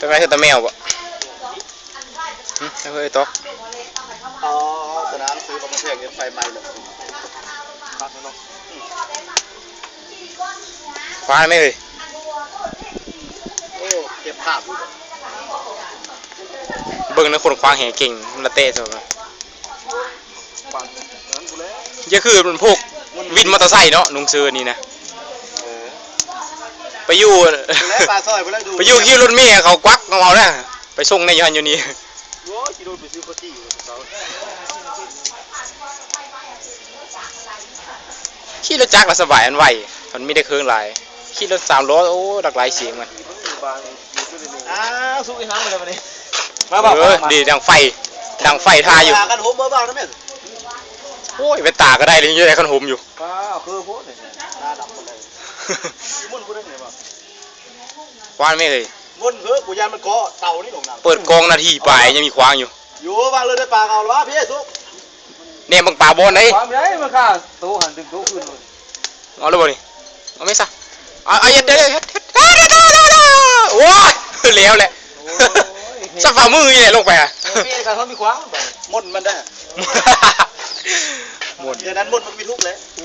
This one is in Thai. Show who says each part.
Speaker 1: เป็นไรคือตาแมวบ่เฮ้ยต๊อก
Speaker 2: อ๋อสนามซื้อมาเพื่อนไฟไหม้เลย
Speaker 1: ควายไหมเฮ้ย
Speaker 2: โอ้เก็บภาพ
Speaker 1: เบิ่งนะคนควางแห่เก่งมันละเตะซะบ่อย่าคือมันพวกวินมอเตอร์ไซค์เนาะนุ่งเสื้อนี่นะไปอยู่
Speaker 2: ปลาซอย
Speaker 1: ไปอยู่ขี่รถเมล์เขาควักเอานะไปส่งในยันอยู่นี่ขี่รถจักรละสบายอันไหวมันไม่ได้เครื่องหลายขี่รถ3 ล้อโอ้หลากหลายเสียงมัน
Speaker 2: สุกอีกครั้งเลยวันนี้
Speaker 1: ดีดังไฟทาอยู่
Speaker 2: กันโหมเบาๆนะแม่
Speaker 1: โอ้ยเป็นตาก็ได้เลยยังไงขนมอยู่
Speaker 2: คือโพสเนี่ยหน้าดำหมดเลยมุ่นพูดได้ไงบ้าง
Speaker 1: ควานไม่เลย
Speaker 2: มุ่นเฮ้ยกูยันมันเกาะเต่านี่หลงน้ำ
Speaker 1: เปิดกองนาทีไปยังมีควางอยู่
Speaker 2: บางเลยได้ปลาเอาหรอพี่สุก
Speaker 1: เนี่ยบังปลาบอลไหน
Speaker 2: ความใหญ่มาค่ะโตหันถึงโตขึ้นเลย
Speaker 1: เอาเลยบ่นี่เอาไม่ซะเอาเดี๋ยวโอ้ยเลี้ยวแหละสับฝ่ามือเนี่ยลงไปอ่ะ
Speaker 2: พี่การเขามีควางมุ่นมันได้หมดเดี๋ยวนั้นมุ่นมันมีทุกเลย